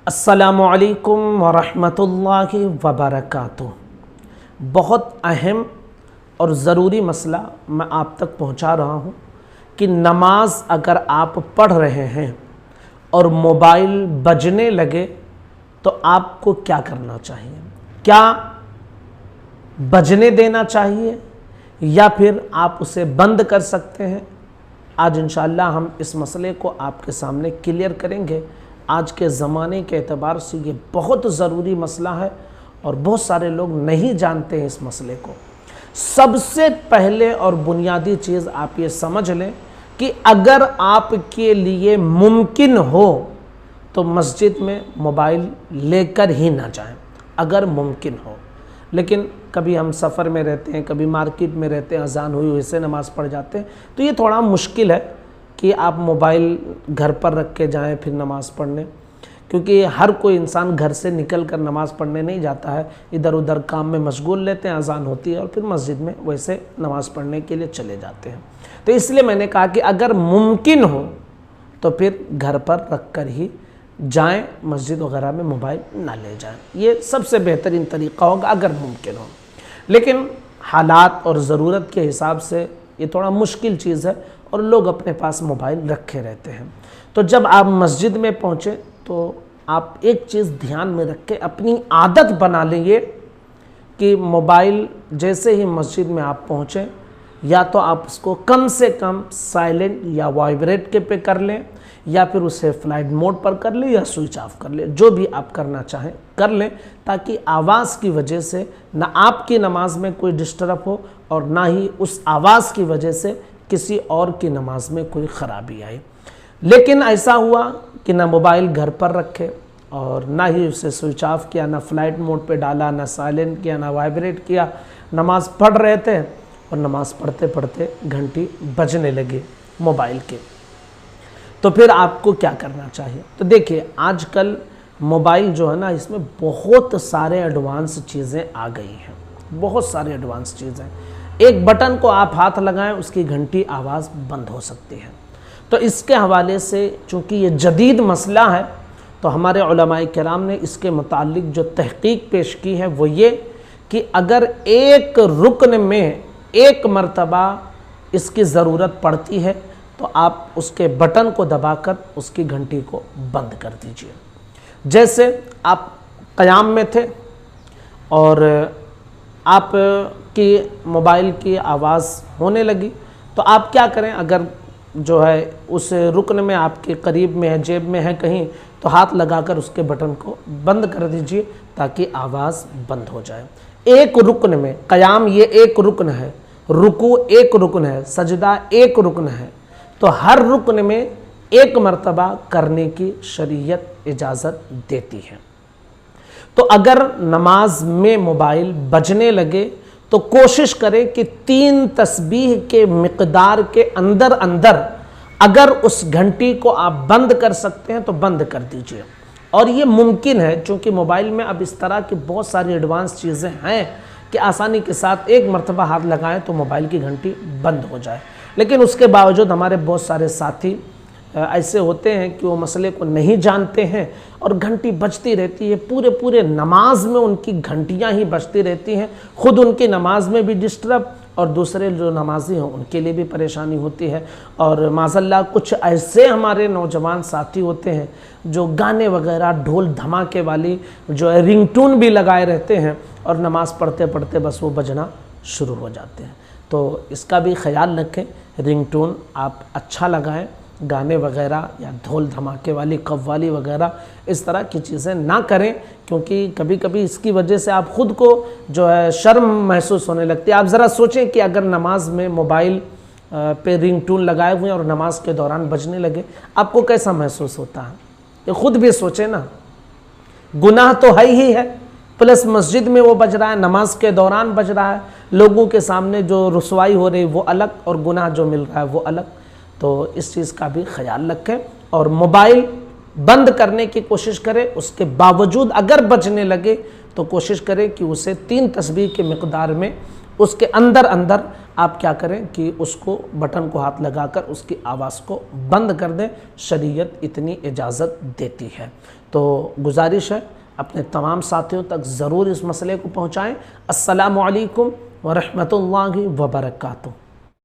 السلام علیکم ورحمۃ اللہ وبرکاتہ۔ بہت اہم اور ضروری مسئلہ میں آپ تک پہنچا رہا ہوں کہ نماز اگر آپ پڑھ رہے ہیں اور موبائل بجنے لگے تو آپ کو کیا کرنا چاہیے؟ کیا بجنے دینا چاہیے یا پھر آپ اسے بند کر سکتے ہیں؟ آج انشاءاللہ ہم اس مسئلے کو آپ کے سامنے کلیئر کریں گے۔ آج کے زمانے کے اعتبار سے یہ بہت ضروری مسئلہ ہے اور بہت سارے لوگ نہیں جانتے ہیں اس مسئلے کو۔ سب سے پہلے اور بنیادی چیز آپ یہ سمجھ لیں کہ اگر آپ کے لیے ممکن ہو تو مسجد میں موبائل لے کر ہی نہ جائیں، اگر ممکن ہو۔ لیکن کبھی ہم سفر میں رہتے ہیں، کبھی مارکیٹ میں رہتے ہیں، اذان ہوئی سے نماز پڑھ جاتے ہیں، تو یہ تھوڑا مشکل ہے کہ آپ موبائل گھر پر رکھ کے جائیں پھر نماز پڑھنے، کیونکہ ہر کوئی انسان گھر سے نکل کر نماز پڑھنے نہیں جاتا ہے، ادھر ادھر کام میں مشغول لیتے ہیں، اذان ہوتی ہے اور پھر مسجد میں ویسے نماز پڑھنے کے لیے چلے جاتے ہیں۔ تو اس لیے میں نے کہا کہ اگر ممکن ہو تو پھر گھر پر رکھ کر ہی جائیں، مسجد وغیرہ میں موبائل نہ لے جائیں، یہ سب سے بہترین طریقہ ہوگا اگر ممکن ہو۔ لیکن حالات اور ضرورت کے حساب سے یہ تھوڑا مشکل چیز ہے اور لوگ اپنے پاس موبائل رکھے رہتے ہیں۔ تو جب آپ مسجد میں پہنچے تو آپ ایک چیز دھیان میں رکھ کے اپنی عادت بنا لیں کہ موبائل جیسے ہی مسجد میں آپ پہنچیں یا تو آپ اس کو کم سے کم سائلنٹ یا وائبریٹ کے پہ کر لیں یا پھر اسے فلائٹ موڈ پر کر لیں یا سوئچ آف کر لیں، جو بھی آپ کرنا چاہیں کر لیں، تاکہ آواز کی وجہ سے نہ آپ کی نماز میں کوئی ڈسٹرب ہو اور نہ ہی اس آواز کی وجہ سے کسی اور کی نماز میں کوئی خرابی آئے۔ لیکن ایسا ہوا کہ نہ موبائل گھر پر رکھے اور نہ ہی اسے سوئچ آف کیا، نہ فلائٹ موڈ پہ ڈالا، نہ سائلنٹ کیا، نہ وائبریٹ کیا، نماز پڑھ رہے تھے اور نماز پڑھتے پڑھتے گھنٹی بجنے لگے موبائل کے، تو پھر آپ کو کیا کرنا چاہیے؟ تو دیکھیے آج کل موبائل جو ہے نا، اس میں بہت سارے ایڈوانس چیزیں آ گئی ہیں، بہت سارے ایڈوانس چیزیں۔ ایک بٹن کو آپ ہاتھ لگائیں، اس کی گھنٹی آواز بند ہو سکتی ہے۔ تو اس کے حوالے سے چونکہ یہ جدید مسئلہ ہے تو ہمارے علماء کرام نے اس کے متعلق جو تحقیق پیش کی ہے وہ یہ کہ اگر ایک رکن میں ایک مرتبہ اس کی ضرورت پڑتی ہے تو آپ اس کے بٹن کو دبا کر اس کی گھنٹی کو بند کر دیجئے۔ جیسے آپ قیام میں تھے اور آپ کی موبائل کی آواز ہونے لگی تو آپ کیا کریں؟ اگر جو ہے اس رکن میں آپ کے قریب میں ہے، جیب میں ہے کہیں، تو ہاتھ لگا کر اس کے بٹن کو بند کر دیجئے تاکہ آواز بند ہو جائے۔ ایک رکن میں، قیام یہ ایک رکن ہے، رکوع ایک رکن ہے، سجدہ ایک رکن ہے، تو ہر رکن میں ایک مرتبہ کرنے کی شریعت اجازت دیتی ہے۔ تو اگر نماز میں موبائل بجنے لگے تو کوشش کریں کہ 3 تسبیح کے مقدار کے اندر اگر اس گھنٹی کو آپ بند کر سکتے ہیں تو بند کر دیجئے۔ اور یہ ممکن ہے چونکہ موبائل میں اب اس طرح کی بہت ساری ایڈوانس چیزیں ہیں کہ آسانی کے ساتھ ایک مرتبہ ہاتھ لگائیں تو موبائل کی گھنٹی بند ہو جائے۔ لیکن اس کے باوجود ہمارے بہت سارے ساتھی ایسے ہوتے ہیں کہ وہ مسئلے کو نہیں جانتے ہیں اور گھنٹی بجتی رہتی ہے، پورے نماز میں ان کی گھنٹیاں ہی بجتی رہتی ہیں، خود ان کی نماز میں بھی ڈسٹرب اور دوسرے جو نمازی ہیں ان کے لیے بھی پریشانی ہوتی ہے۔ اور معذاللہ کچھ ایسے ہمارے نوجوان ساتھی ہوتے ہیں جو گانے وغیرہ ڈھول دھماکے والی جو ہے رنگ ٹون بھی لگائے رہتے ہیں اور نماز پڑھتے پڑھتے بس وہ بجنا شروع ہو جاتے ہیں۔ تو اس کا بھی خیال رکھیں، رنگ ٹون آپ اچھا لگائیں، گانے وغیرہ یا ڈھول دھماکے والی قوالی وغیرہ اس طرح کی چیزیں نہ کریں، کیونکہ کبھی کبھی اس کی وجہ سے آپ خود کو جو ہے شرم محسوس ہونے لگتی ہے۔ آپ ذرا سوچیں کہ اگر نماز میں موبائل پہ رنگ ٹون لگائے ہوئے اور نماز کے دوران بجنے لگے آپ کو کیسا محسوس ہوتا ہے؟ یہ خود بھی سوچیں نا، گناہ تو ہے ہی ہے، پلس مسجد میں وہ بج رہا ہے، نماز کے دوران بج رہا ہے، لوگوں کے سامنے جو رسوائی ہو رہی وہ الگ اور گناہ جو مل رہا ہے وہ الگ۔ تو اس چیز کا بھی خیال رکھیں اور موبائل بند کرنے کی کوشش کریں۔ اس کے باوجود اگر بجنے لگے تو کوشش کریں کہ اسے 3 تسبیح کے مقدار میں اس کے اندر آپ کیا کریں کہ اس کو بٹن کو ہاتھ لگا کر اس کی آواز کو بند کر دیں، شریعت اتنی اجازت دیتی ہے۔ تو گزارش ہے اپنے تمام ساتھیوں تک ضرور اس مسئلے کو پہنچائیں۔ السلام علیکم ورحمۃ اللہ وبرکاتہ۔